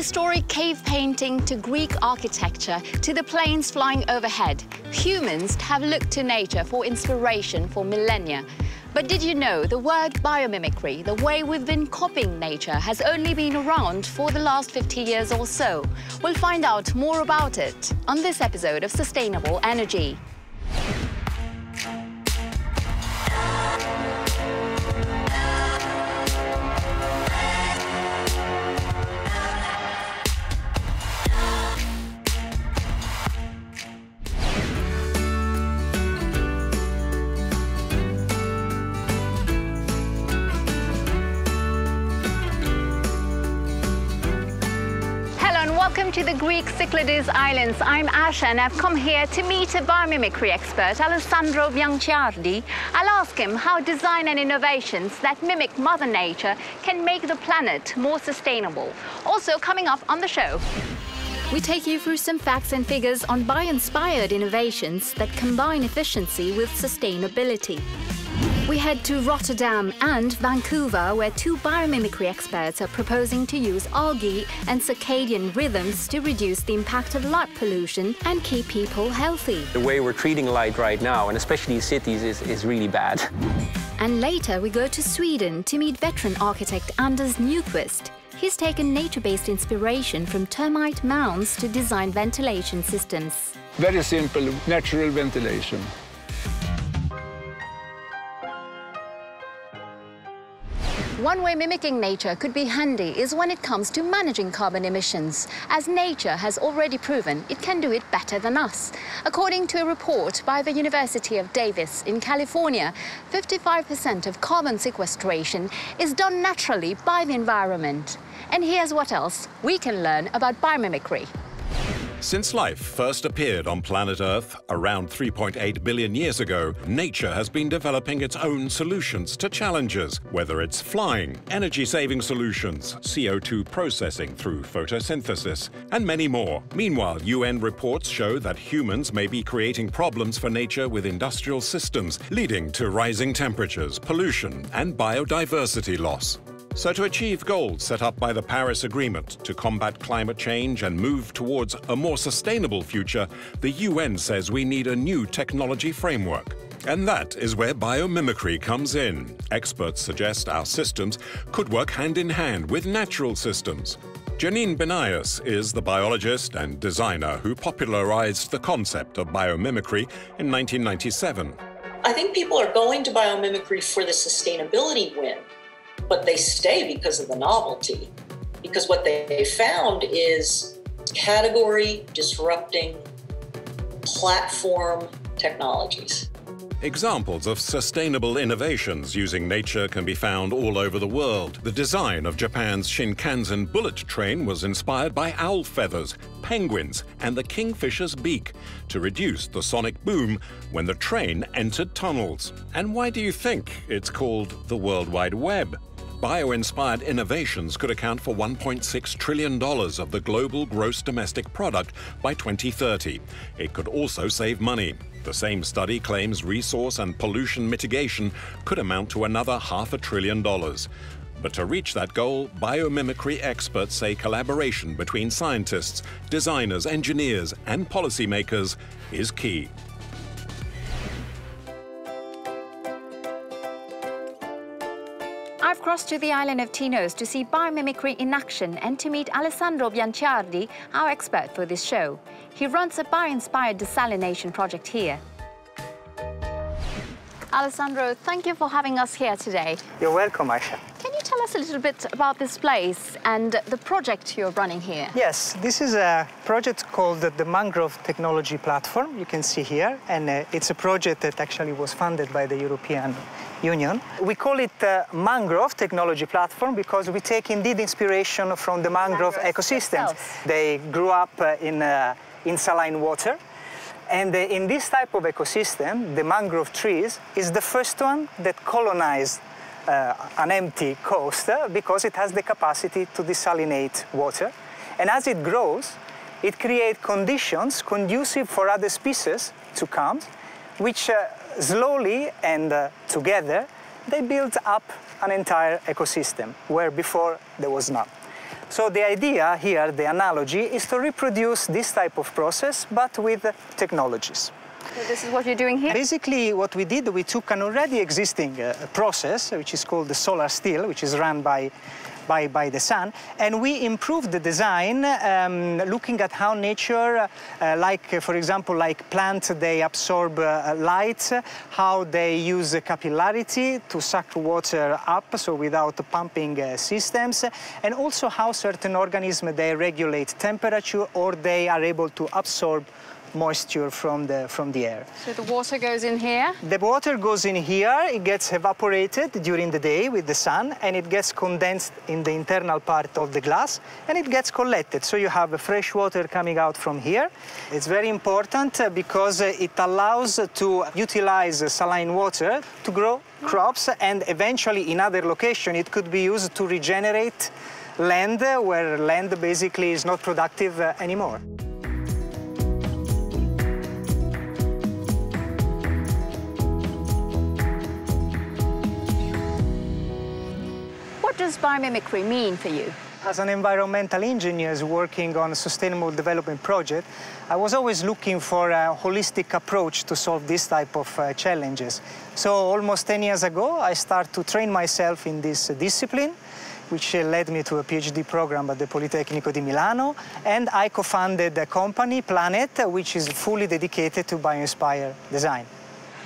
prehistoric cave painting to Greek architecture to the planes flying overhead, humans have looked to nature for inspiration for millennia. But did you know the word biomimicry, the way we've been copying nature, has only been around for the last 50 years or so? We'll find out more about it on this episode of Sustainable Energy. Welcome to the Greek Cyclades Islands. I'm Asha and I've come here to meet a biomimicry expert, Alessandro Bianciardi. I'll ask him how design and innovations that mimic Mother Nature can make the planet more sustainable. Also coming up on the show, we take you through some facts and figures on bio-inspired innovations that combine efficiency with sustainability. We head to Rotterdam and Vancouver, where two biomimicry experts are proposing to use algae and circadian rhythms to reduce the impact of light pollution and keep people healthy. The way we're treating light right now, and especially in cities, is really bad. And later we go to Sweden to meet veteran architect Lars Nyquist. He's taken nature-based inspiration from termite mounds to design ventilation systems. Very simple, natural ventilation. One way mimicking nature could be handy is when it comes to managing carbon emissions, as nature has already proven it can do it better than us. According to a report by the University of Davis in California, 55% of carbon sequestration is done naturally by the environment. And here's what else we can learn about biomimicry. Since life first appeared on planet Earth around 3.8 billion years ago, nature has been developing its own solutions to challenges, whether it's flying, energy-saving solutions, CO2 processing through photosynthesis, and many more. Meanwhile, UN reports show that humans may be creating problems for nature with industrial systems, leading to rising temperatures, pollution, and biodiversity loss. So to achieve goals set up by the Paris Agreement to combat climate change and move towards a more sustainable future, the UN says we need a new technology framework. And that is where biomimicry comes in. Experts suggest our systems could work hand in hand with natural systems. Janine Benias is the biologist and designer who popularized the concept of biomimicry in 1997. I think people are going to biomimicry for the sustainability win, but they stay because of the novelty. Because what they found is category disrupting platform technologies. Examples of sustainable innovations using nature can be found all over the world. The design of Japan's Shinkansen bullet train was inspired by owl feathers, penguins, and the kingfisher's beak to reduce the sonic boom when the train entered tunnels. And why do you think it's called the World Wide Web? Bio-inspired innovations could account for $1.6 trillion of the global gross domestic product by 2030. It could also save money. The same study claims resource and pollution mitigation could amount to another $500 billion. But to reach that goal, biomimicry experts say collaboration between scientists, designers, engineers, and policymakers is key. I've crossed to the island of Tinos to see biomimicry in action and to meet Alessandro Bianciardi, our expert for this show. He runs a bio-inspired desalination project here. Alessandro, thank you for having us here today. You're welcome, Aisha. Can you tell us a little bit about this place and the project you're running here? Yes, this is a project called the Mangrove Technology Platform, you can see here, and it's a project that actually was funded by the European Union. We call it Mangrove Technology Platform because we take indeed inspiration from the mangrove ecosystems. They grew up in saline water. And in this type of ecosystem, the mangrove trees is the first one that colonized an empty coast because it has the capacity to desalinate water. And as it grows, it creates conditions conducive for other species to come, which slowly and together, they build up an entire ecosystem where before there was none. So the idea here, the analogy, is to reproduce this type of process, but with technologies. So this is what you're doing here? Basically, what we did, we took an already existing process, which is called the solar still, which is run by the sun, and we improved the design looking at how nature, for example, like plants, they absorb light, how they use capillarity to suck water up, so without pumping systems, and also how certain organisms, they regulate temperature or they are able to absorb moisture from the air. So the water goes in here? The water goes in here, it gets evaporated during the day with the sun, and it gets condensed in the internal part of the glass, and it gets collected. So you have fresh water coming out from here. It's very important because it allows to utilize saline water to grow crops, and eventually in other locations it could be used to regenerate land where land basically is not productive anymore. What does biomimicry mean for you? As an environmental engineer working on a sustainable development project, I was always looking for a holistic approach to solve this type of challenges. So almost 10 years ago, I started to train myself in this discipline, which led me to a PhD program at the Politecnico di Milano, and I co-founded a company, Planet, which is fully dedicated to bioinspired design.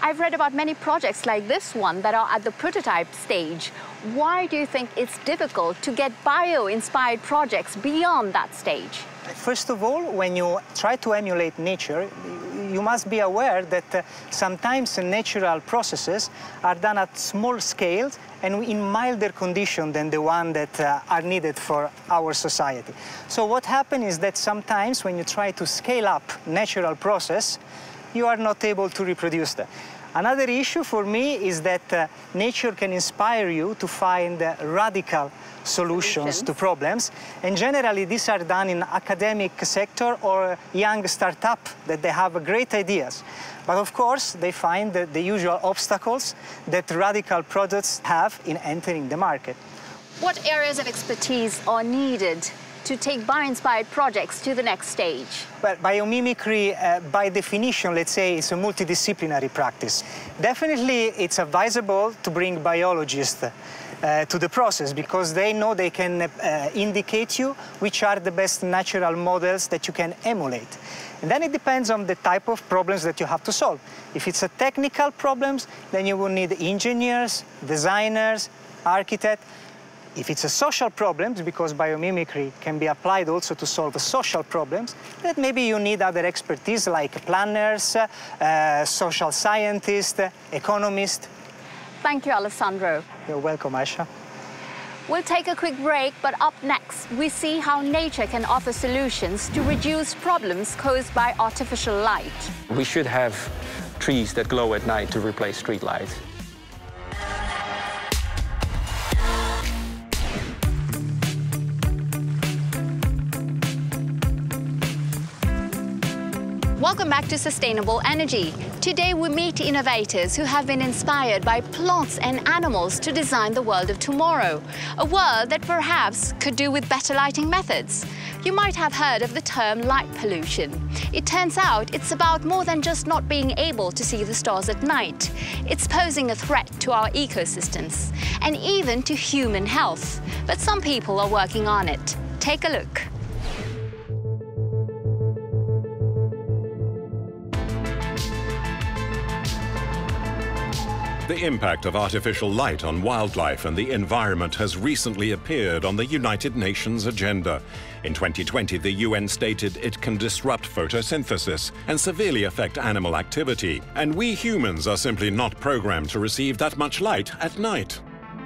I've read about many projects like this one that are at the prototype stage. Why do you think it's difficult to get bio-inspired projects beyond that stage? First of all, when you try to emulate nature, you must be aware that sometimes natural processes are done at small scales and in milder conditions than the one that are needed for our society. So what happens is that sometimes when you try to scale up natural process, you are not able to reproduce them. Another issue for me is that nature can inspire you to find radical solutions to problems, and generally these are done in academic sector or young startup that they have great ideas. But of course, they find the usual obstacles that radical products have in entering the market. What areas of expertise are needed to take bio-inspired projects to the next stage? Well, biomimicry, by definition, let's say, is a multidisciplinary practice. Definitely, it's advisable to bring biologists to the process because they know they can indicate you which are the best natural models that you can emulate. And then it depends on the type of problems that you have to solve. If it's a technical problems, then you will need engineers, designers, architects. If it's a social problems, because biomimicry can be applied also to solve social problems, then maybe you need other expertise like planners, social scientists, economists. Thank you, Alessandro. You're welcome, Aisha. We'll take a quick break, but up next, we see how nature can offer solutions to reduce problems caused by artificial light. We should have trees that glow at night to replace street lights. Welcome back to Sustainable Energy. Today we meet innovators who have been inspired by plants and animals to design the world of tomorrow. A world that perhaps could do with better lighting methods. You might have heard of the term light pollution. It turns out it's about more than just not being able to see the stars at night. It's posing a threat to our ecosystems and even to human health. But some people are working on it. Take a look. The impact of artificial light on wildlife and the environment has recently appeared on the United Nations agenda. In 2020, the UN stated it can disrupt photosynthesis and severely affect animal activity. And we humans are simply not programmed to receive that much light at night.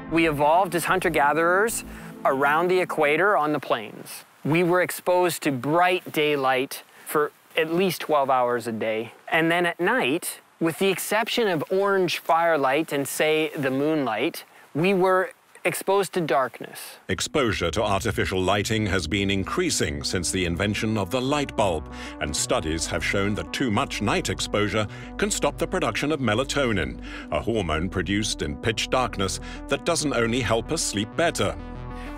We evolved as hunter-gatherers around the equator on the plains. We were exposed to bright daylight for at least 12 hours a day. And then at night, with the exception of orange firelight and, say, the moonlight, we were exposed to darkness. Exposure to artificial lighting has been increasing since the invention of the light bulb, and studies have shown that too much night exposure can stop the production of melatonin, a hormone produced in pitch darkness that doesn't only help us sleep better.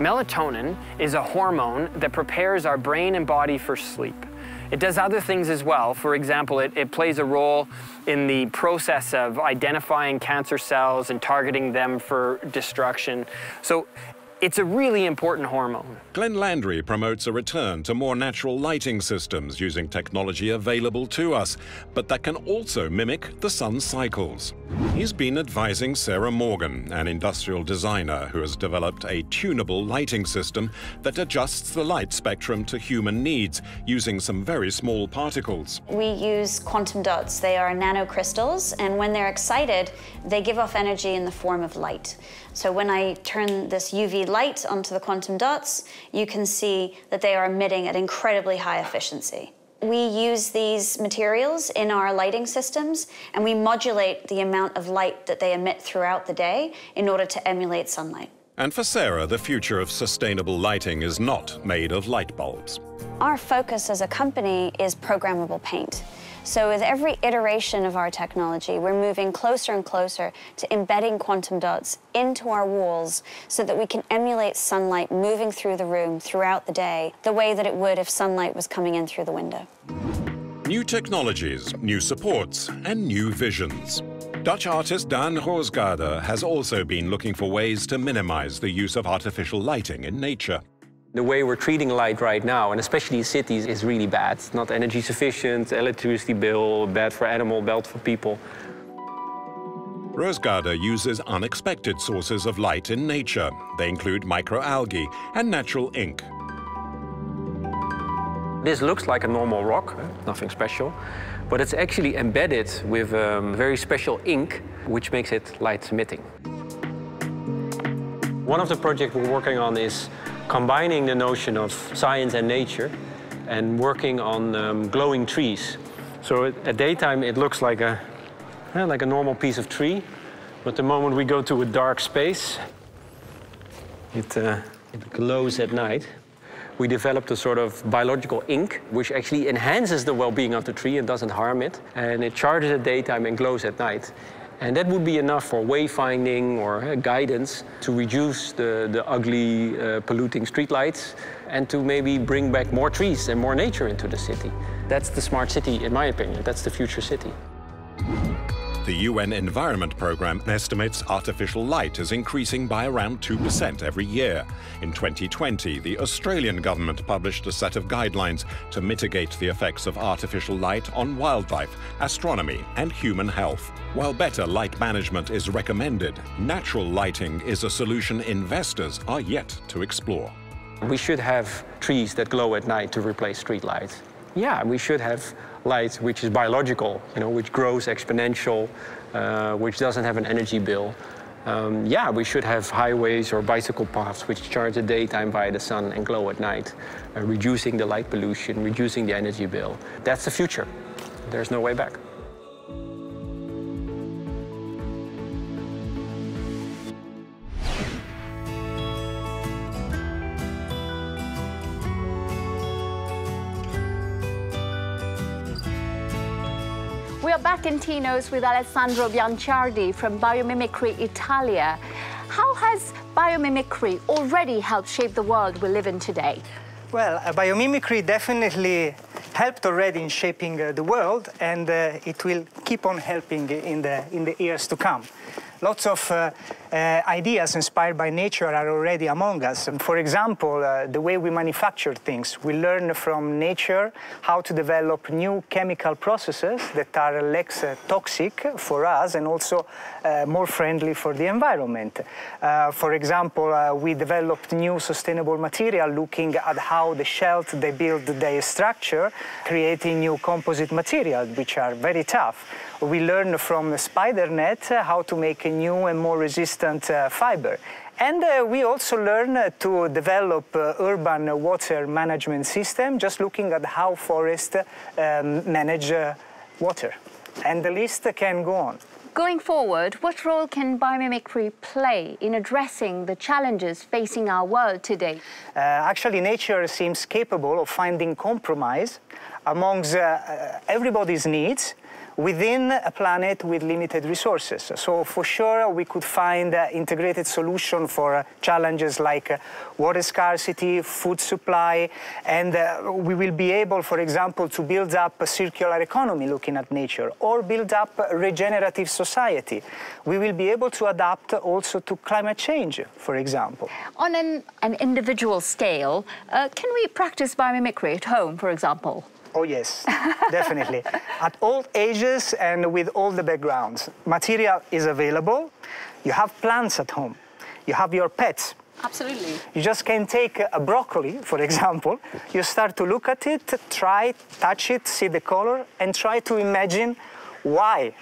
Melatonin is a hormone that prepares our brain and body for sleep. It does other things as well. For example, it plays a role in the process of identifying cancer cells and targeting them for destruction. So it's a really important hormone. Glenn Landry promotes a return to more natural lighting systems using technology available to us, but that can also mimic the sun's cycles. He's been advising Sarah Morgan, an industrial designer who has developed a tunable lighting system that adjusts the light spectrum to human needs using some very small particles. We use quantum dots. They are nanocrystals, and when they're excited, they give off energy in the form of light. So when I turn this UV light onto the quantum dots, you can see that they are emitting at incredibly high efficiency. We use these materials in our lighting systems, and we modulate the amount of light that they emit throughout the day in order to emulate sunlight. And for Sarah, the future of sustainable lighting is not made of light bulbs. Our focus as a company is programmable paint. So with every iteration of our technology, we're moving closer and closer to embedding quantum dots into our walls so that we can emulate sunlight moving through the room throughout the day, the way that it would if sunlight was coming in through the window. New technologies, new supports, and new visions. Dutch artist Daan Roosgaarde has also been looking for ways to minimize the use of artificial lighting in nature. The way we're treating light right now, and especially in cities, is really bad. It's not energy sufficient, electricity bill, bad for animal, bad for people. Roosgaarde uses unexpected sources of light in nature. They include microalgae and natural ink. This looks like a normal rock, nothing special, but it's actually embedded with very special ink, which makes it light emitting. One of the projects we're working on is combining the notion of science and nature and working on glowing trees. So at daytime it looks like a normal piece of tree, but the moment we go to a dark space, it glows at night. We developed a sort of biological ink which actually enhances the well-being of the tree and doesn't harm it, and it charges at daytime and glows at night. And that would be enough for wayfinding or guidance to reduce the ugly, polluting streetlights and to maybe bring back more trees and more nature into the city. That's the smart city, in my opinion. That's the future city. The UN Environment Programme estimates artificial light is increasing by around 2% every year. In 2020, the Australian government published a set of guidelines to mitigate the effects of artificial light on wildlife, astronomy, and human health. While better light management is recommended, natural lighting is a solution investors are yet to explore. We should have trees that glow at night to replace street lights. Yeah, we should have light which is biological, which grows exponential, which doesn't have an energy bill. Yeah, we should have highways or bicycle paths which charge at daytime by the sun and glow at night, reducing the light pollution, reducing the energy bill. That's the future. There's no way back. We are back in Tino's with Alessandro Bianciardi from Biomimicry Italia. How has biomimicry already helped shape the world we live in today? Well, biomimicry definitely helped already in shaping the world, and it will keep on helping in the years to come. Lots of ideas inspired by nature are already among us. For example, the way we manufacture things. We learn from nature how to develop new chemical processes that are less toxic for us and also more friendly for the environment. For example, we developed new sustainable material looking at how the shells they build their structure, creating new composite materials which are very tough. We learn from the spider net how to make a new and more resistant fiber. And we also learn to develop urban water management system, just looking at how forests manage water. And the list can go on. Going forward, what role can biomimicry play in addressing the challenges facing our world today? Actually, nature seems capable of finding compromise amongst everybody's needs, within a planet with limited resources. So for sure we could find an integrated solution for challenges like water scarcity, food supply, and we will be able, for example, to build up a circular economy looking at nature, or build up a regenerative society. We will be able to adapt also to climate change, for example. On an individual scale, can we practice biomimicry at home, for example? Oh yes, definitely. At all ages and with all the backgrounds. Material is available. You have plants at home. You have your pets. Absolutely. You just can take a broccoli, for example. You start to look at it, try, touch it, see the color, and try to imagine why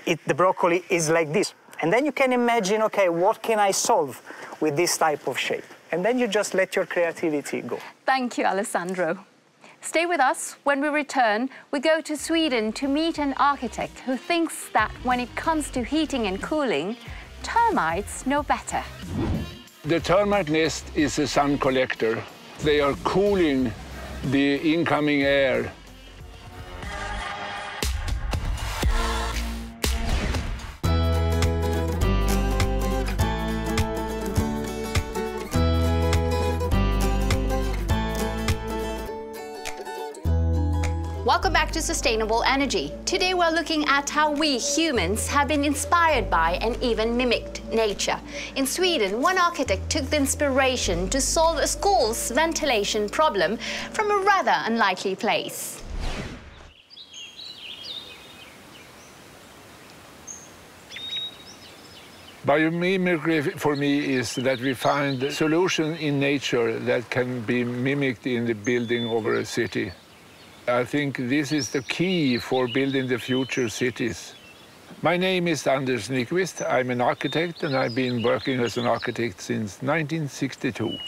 the broccoli is like this. And then you can imagine, okay, what can I solve with this type of shape? And then you just let your creativity go. Thank you, Alessandro. Stay with us. When we return, we go to Sweden to meet an architect who thinks that when it comes to heating and cooling, termites know better. The termite nest is a sun collector. They are cooling the incoming air. Welcome back to Sustainable Energy. Today we're looking at how we humans have been inspired by and even mimicked nature. In Sweden, one architect took the inspiration to solve a school's ventilation problem from a rather unlikely place. Biomimicry for me is that we find a solution in nature that can be mimicked in the building of a city. I think this is the key for building the future cities. My name is Lars Nyquist. I'm an architect, and I've been working as an architect since 1962.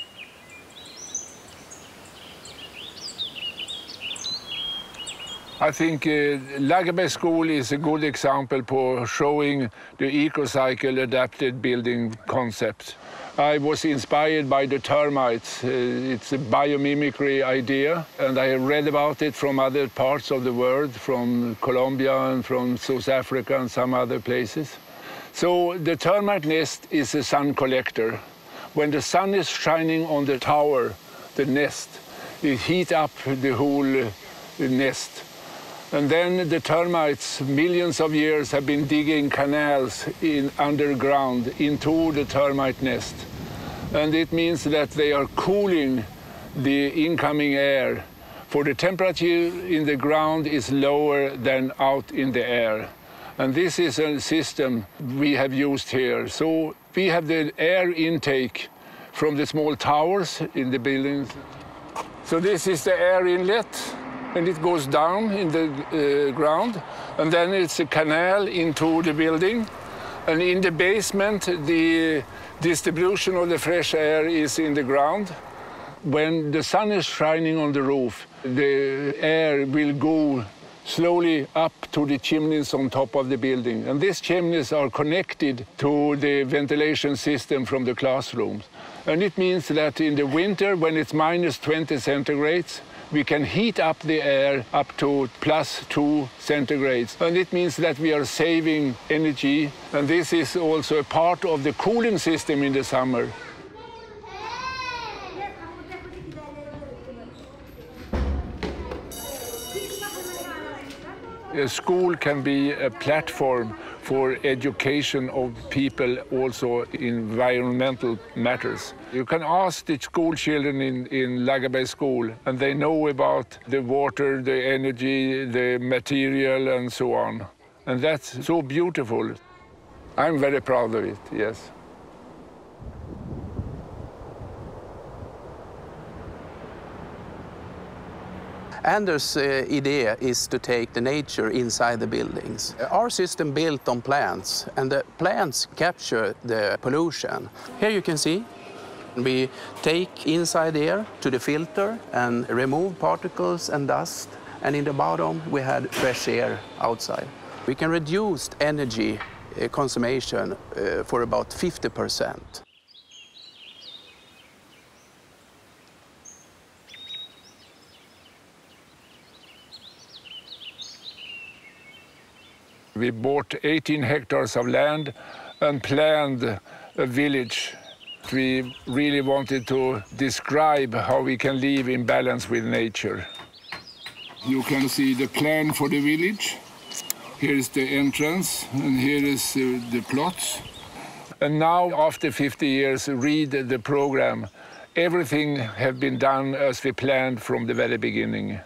I think Lagerberg School is a good example for showing the eco-cycle adapted building concept. I was inspired by the termites. It's a biomimicry idea, and I read about it from other parts of the world, from Colombia and from South Africa and some other places. So the termite nest is a sun collector. When the sun is shining on the tower, the nest, it heats up the whole nest. And then the termites, millions of years, have been digging canals underground into the termite nest. And it means that they are cooling the incoming air, for the temperature in the ground is lower than out in the air. And this is a system we have used here. So we have the air intake from the small towers in the buildings. So this is the air inlet, and it goes down in the ground, and then it's a canal into the building. And in the basement, the distribution of the fresh air is in the ground. When the sun is shining on the roof, the air will go slowly up to the chimneys on top of the building. And these chimneys are connected to the ventilation system from the classrooms. And it means that in the winter, when it's minus 20 centigrades, we can heat up the air up to plus 2 centigrades. And it means that we are saving energy. And this is also a part of the cooling system in the summer. A school can be a platform for education of people also in environmental matters. You can ask the school children in Lagerberg School, and they know about the water, the energy, the material, and so on. And that's so beautiful. I'm very proud of it, yes. Anders' idea is to take the nature inside the buildings. Our system built on plants, and the plants capture the pollution. Here you can see we take inside air to the filter and remove particles and dust, and in the bottom we had fresh air outside. We can reduce energy consumption for about 50%. We bought 18 hectares of land and planned a village. We really wanted to describe how we can live in balance with nature. You can see the plan for the village. Here is the entrance, and here is the plots. And now, after 50 years, read the program. Everything has been done as we planned from the very beginning.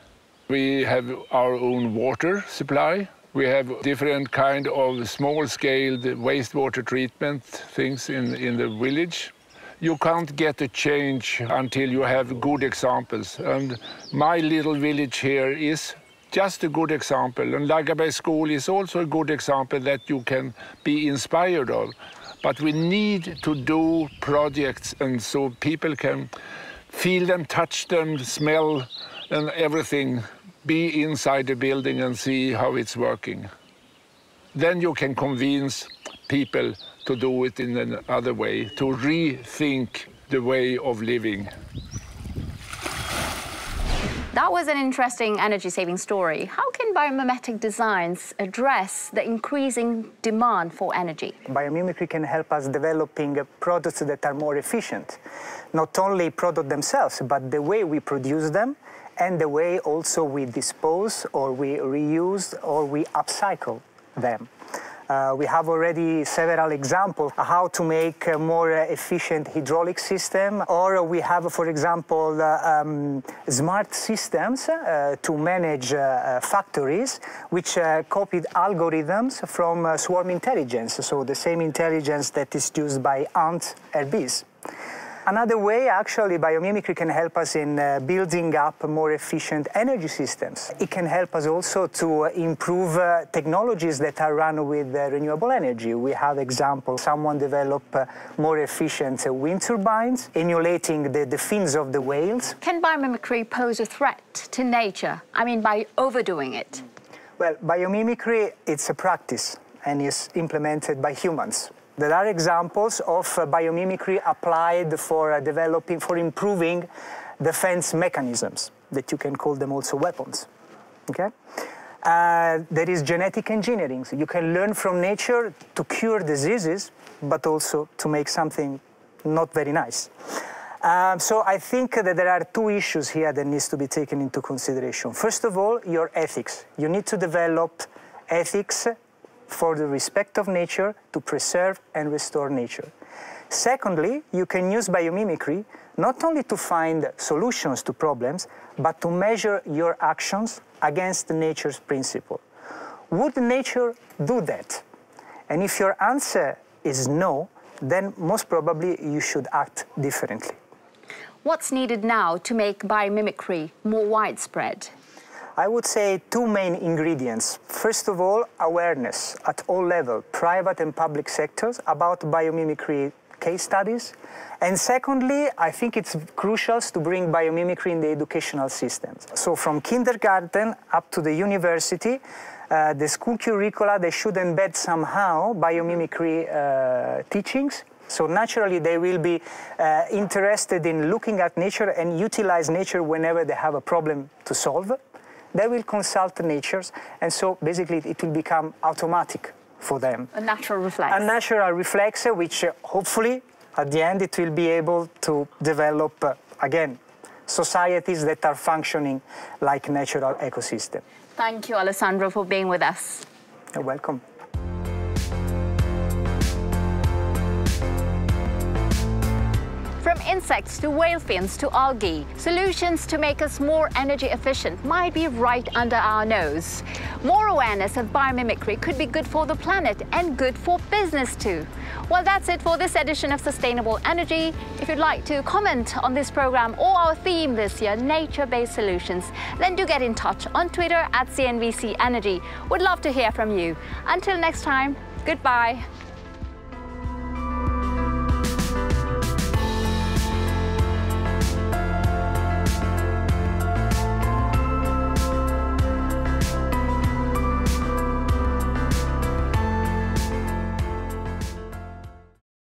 We have our own water supply. We have different kind of small-scale wastewater treatment things in the village. You can't get a change until you have good examples. And my little village here is just a good example. And Lagerberg School is also a good example that you can be inspired of. But we need to do projects, and so people can feel them, touch them, smell, and everything, be inside the building and see how it's working. Then you can convince people to do it in another way, to rethink the way of living. That was an interesting energy-saving story. How can biomimetic designs address the increasing demand for energy? Biomimicry can help us developing products that are more efficient. Not only products themselves, but the way we produce them and the way also we dispose or we reuse or we upcycle them. We have already several examples of how to make a more efficient hydraulic system, or we have, for example, smart systems to manage factories which copied algorithms from swarm intelligence, so the same intelligence that is used by ants and bees. Another way, actually, biomimicry can help us in building up more efficient energy systems. It can help us also to improve technologies that are run with renewable energy. We have examples. Someone developed more efficient wind turbines, emulating the fins of the whales. Can biomimicry pose a threat to nature? I mean, by overdoing it? Well, biomimicry, it's a practice and is implemented by humans. There are examples of biomimicry applied for developing, for improving defense mechanisms, that you can call them also weapons, okay? There is genetic engineering. So you can learn from nature to cure diseases, but also to make something not very nice. So I think that there are two issues here that needs to be taken into consideration. First of all, your ethics. You need to develop ethics for the respect of nature, to preserve and restore nature. Secondly, you can use biomimicry not only to find solutions to problems, but to measure your actions against nature's principle. Would nature do that? And if your answer is no, then most probably you should act differently. What's needed now to make biomimicry more widespread? I would say two main ingredients. First of all, awareness at all levels, private and public sectors, about biomimicry case studies. And secondly, I think it's crucial to bring biomimicry in the educational systems. So from kindergarten up to the university, the school curricula, they should embed somehow biomimicry teachings. So naturally, they will be interested in looking at nature and utilize nature whenever they have a problem to solve. They will consult the natures, and so basically it will become automatic for them. A natural reflex. A natural reflex, which hopefully at the end it will be able to develop, again, societies that are functioning like natural ecosystem. Thank you, Alessandro, for being with us. You're welcome. From insects to whale fins to algae, solutions to make us more energy efficient might be right under our nose. More awareness of biomimicry could be good for the planet and good for business too. Well, that's it for this edition of Sustainable Energy. If you'd like to comment on this program or our theme this year, nature-based solutions, then do get in touch on Twitter @CNVC Energy. We'd love to hear from you. Until next time, goodbye.